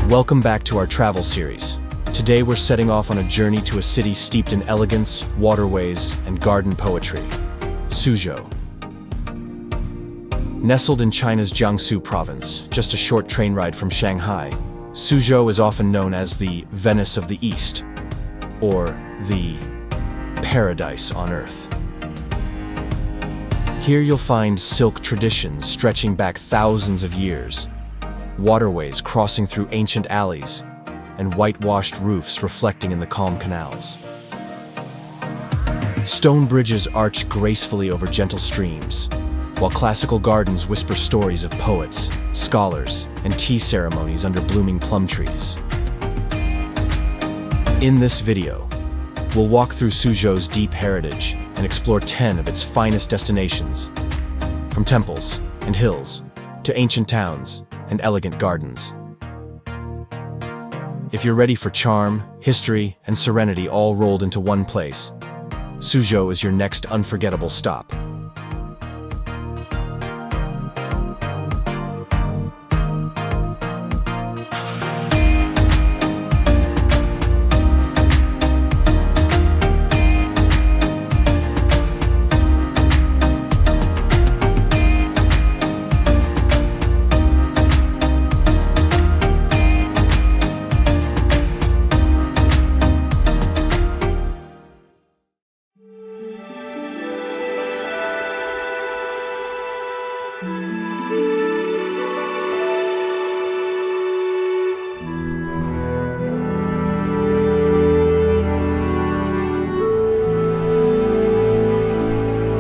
Welcome back to our travel series. Today we're setting off on a journey to a city steeped in elegance, waterways, and garden poetry. Suzhou. Nestled in China's Jiangsu Province, just a short train ride from Shanghai, Suzhou is often known as the Venice of the East, or the paradise on earth. Here you'll find silk traditions stretching back thousands of years, waterways crossing through ancient alleys, and whitewashed roofs reflecting in the calm canals. Stone bridges arch gracefully over gentle streams, while classical gardens whisper stories of poets, scholars, and tea ceremonies under blooming plum trees. In this video, we'll walk through Suzhou's deep heritage and explore 10 of its finest destinations, from temples and hills to ancient towns and elegant gardens. If you're ready for charm, history, and serenity all rolled into one place, Suzhou is your next unforgettable stop.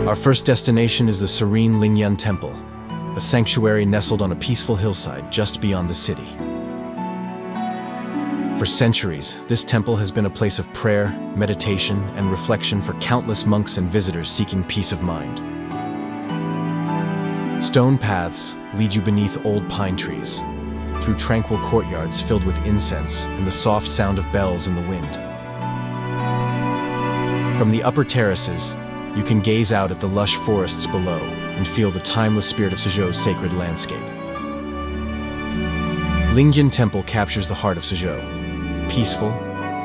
Our first destination is the serene Lingyan Temple, a sanctuary nestled on a peaceful hillside just beyond the city. For centuries, this temple has been a place of prayer, meditation, and reflection for countless monks and visitors seeking peace of mind. Stone paths lead you beneath old pine trees, through tranquil courtyards filled with incense and the soft sound of bells in the wind. From the upper terraces, you can gaze out at the lush forests below and feel the timeless spirit of Suzhou's sacred landscape. Lingyan Temple captures the heart of Suzhou, peaceful,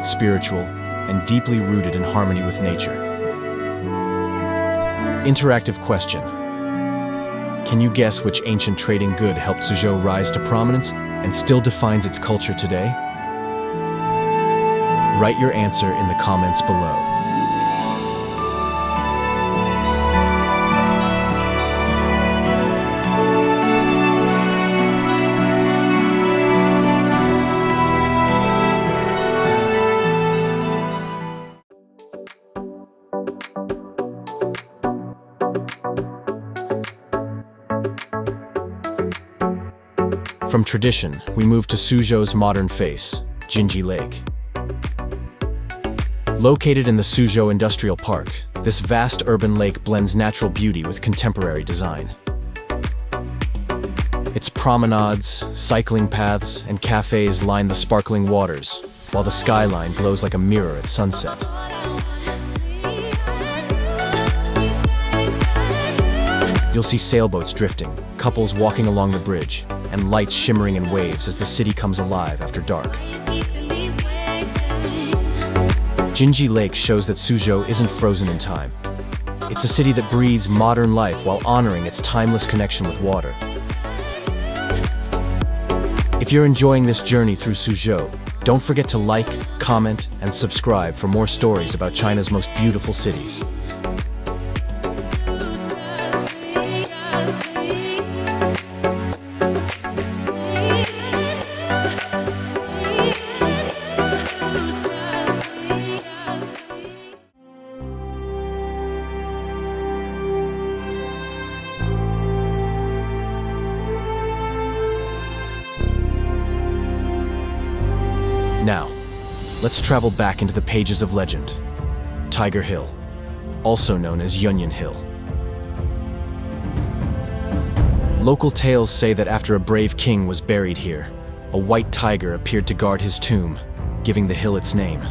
spiritual, and deeply rooted in harmony with nature. Interactive question. Can you guess which ancient trading good helped Suzhou rise to prominence and still defines its culture today? Write your answer in the comments below. From tradition, we move to Suzhou's modern face, Jinji Lake. Located in the Suzhou Industrial Park, this vast urban lake blends natural beauty with contemporary design. Its promenades, cycling paths, and cafes line the sparkling waters, while the skyline glows like a mirror at sunset. You'll see sailboats drifting, couples walking along the bridge, and lights shimmering in waves as the city comes alive after dark. Jinji Lake shows that Suzhou isn't frozen in time. It's a city that breathes modern life while honoring its timeless connection with water. If you're enjoying this journey through Suzhou, don't forget to like, comment, and subscribe for more stories about China's most beautiful cities. Now, let's travel back into the pages of legend. Tiger Hill, also known as Yunyan Hill. Local tales say that after a brave king was buried here, a white tiger appeared to guard his tomb, giving the hill its name.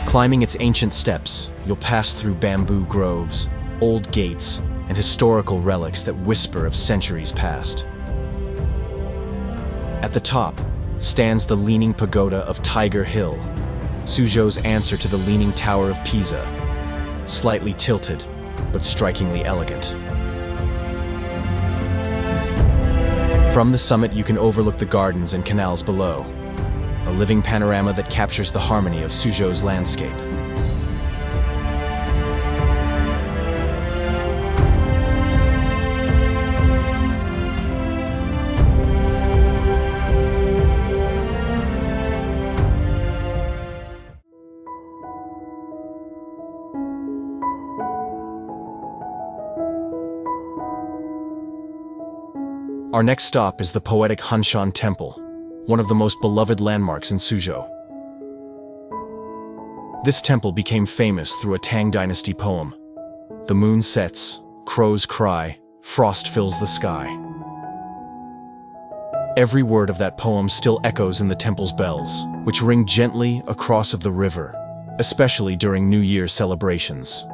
Climbing its ancient steps, you'll pass through bamboo groves, old gates, and historical relics that whisper of centuries past. At the top stands the Leaning Pagoda of Tiger Hill, Suzhou's answer to the Leaning Tower of Pisa, slightly tilted but strikingly elegant. From the summit you can overlook the gardens and canals below, a living panorama that captures the harmony of Suzhou's landscape. Our next stop is the poetic Hanshan Temple, one of the most beloved landmarks in Suzhou. This temple became famous through a Tang Dynasty poem. The moon sets, crows cry, frost fills the sky. Every word of that poem still echoes in the temple's bells, which ring gently across the river, especially during New Year celebrations.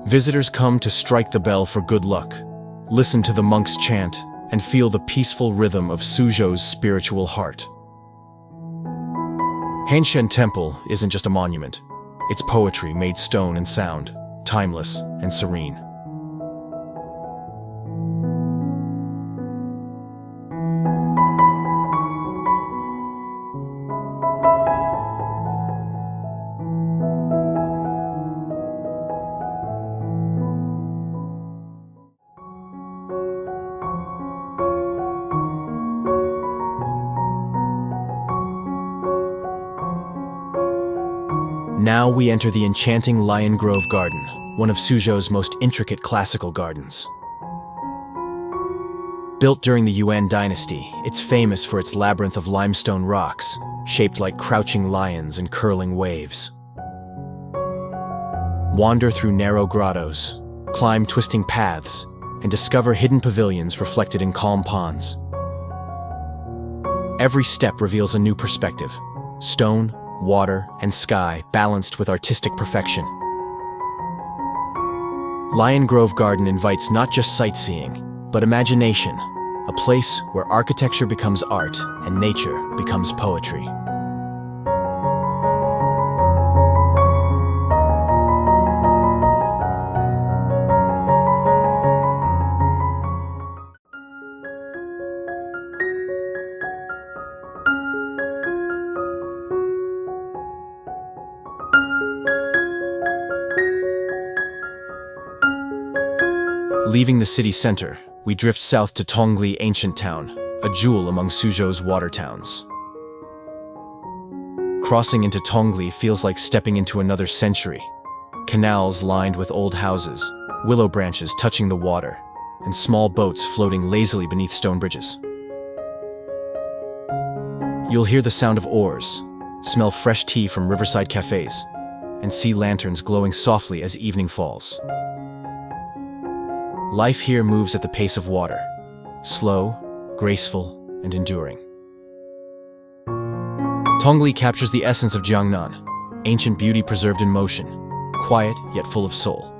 Visitors come to strike the bell for good luck, listen to the monks chant, and feel the peaceful rhythm of Suzhou's spiritual heart. Hanshan Temple isn't just a monument. It's poetry made stone and sound, timeless and serene. Now we enter the enchanting Lion Grove Garden, one of Suzhou's most intricate classical gardens. Built during the Yuan dynasty, it's famous for its labyrinth of limestone rocks, shaped like crouching lions and curling waves. Wander through narrow grottos, climb twisting paths, and discover hidden pavilions reflected in calm ponds. Every step reveals a new perspective: stone, water, and sky balanced with artistic perfection. Lion Grove Garden invites not just sightseeing, but imagination, a place where architecture becomes art and nature becomes poetry. Leaving the city center, we drift south to Tongli Ancient Town, a jewel among Suzhou's water towns. Crossing into Tongli feels like stepping into another century. Canals lined with old houses, willow branches touching the water, and small boats floating lazily beneath stone bridges. You'll hear the sound of oars, smell fresh tea from riverside cafes, and see lanterns glowing softly as evening falls. Life here moves at the pace of water, slow, graceful, and enduring. Tongli captures the essence of Jiangnan, ancient beauty preserved in motion, quiet yet full of soul.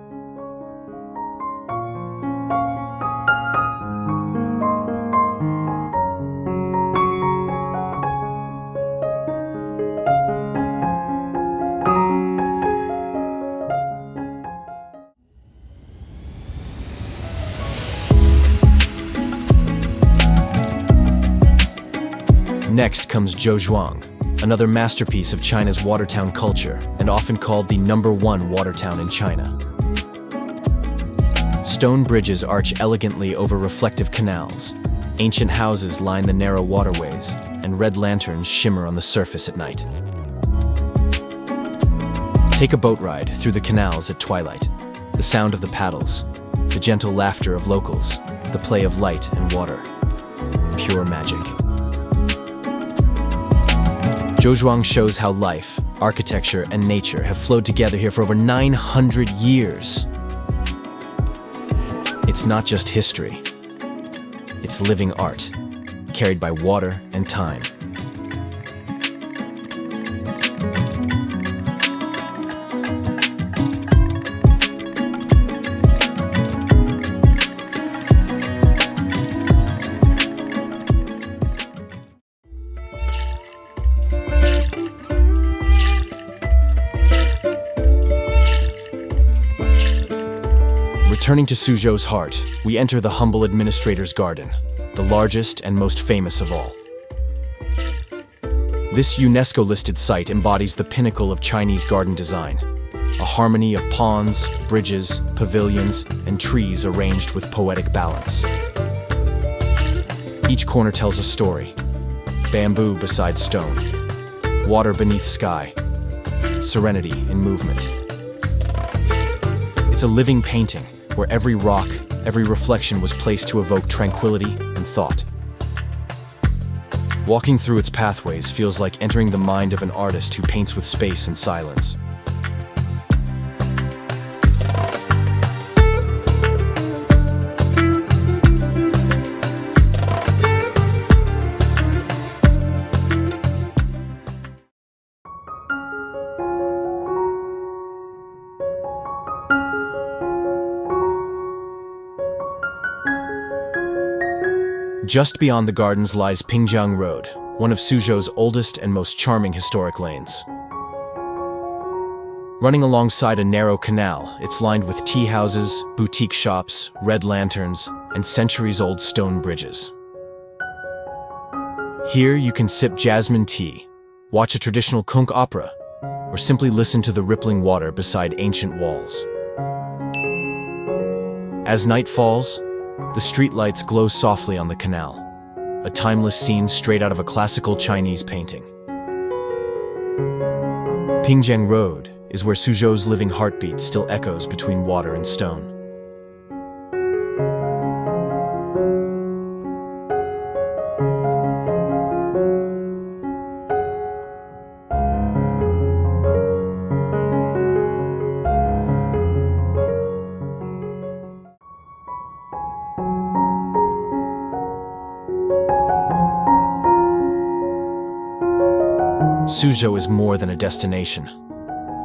Next comes Zhouzhuang, another masterpiece of China's watertown culture and often called the #1 watertown in China. Stone bridges arch elegantly over reflective canals, ancient houses line the narrow waterways, and red lanterns shimmer on the surface at night. Take a boat ride through the canals at twilight, the sound of the paddles, the gentle laughter of locals, the play of light and water. Pure magic. Zhouzhuang shows how life, architecture, and nature have flowed together here for over 900 years. It's not just history. It's living art, carried by water and time. Returning to Suzhou's heart, we enter the humble administrator's garden, the largest and most famous of all. This UNESCO-listed site embodies the pinnacle of Chinese garden design, a harmony of ponds, bridges, pavilions, and trees arranged with poetic balance. Each corner tells a story: bamboo beside stone, water beneath sky, serenity in movement. It's a living painting where every rock, every reflection was placed to evoke tranquility and thought. Walking through its pathways feels like entering the mind of an artist who paints with space and silence. Just beyond the gardens lies Pingjiang Road, one of Suzhou's oldest and most charming historic lanes. Running alongside a narrow canal, it's lined with tea houses, boutique shops, red lanterns, and centuries-old stone bridges. Here you can sip jasmine tea, watch a traditional conch opera, or simply listen to the rippling water beside ancient walls. As night falls, the streetlights glow softly on the canal, a timeless scene straight out of a classical Chinese painting. Pingjiang Road is where Suzhou's living heartbeat still echoes between water and stone. Suzhou is more than a destination.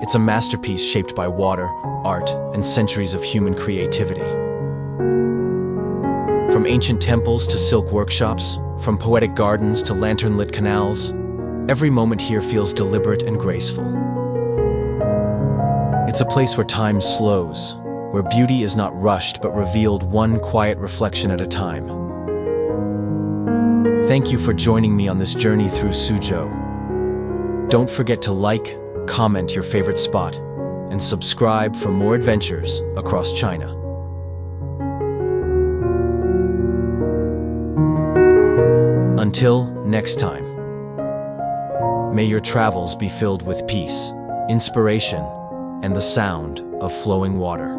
It's a masterpiece shaped by water, art, and centuries of human creativity. From ancient temples to silk workshops, from poetic gardens to lantern-lit canals, every moment here feels deliberate and graceful. It's a place where time slows, where beauty is not rushed but revealed one quiet reflection at a time. Thank you for joining me on this journey through Suzhou. Don't forget to like, comment your favorite spot, and subscribe for more adventures across China. Until next time, may your travels be filled with peace, inspiration, and the sound of flowing water.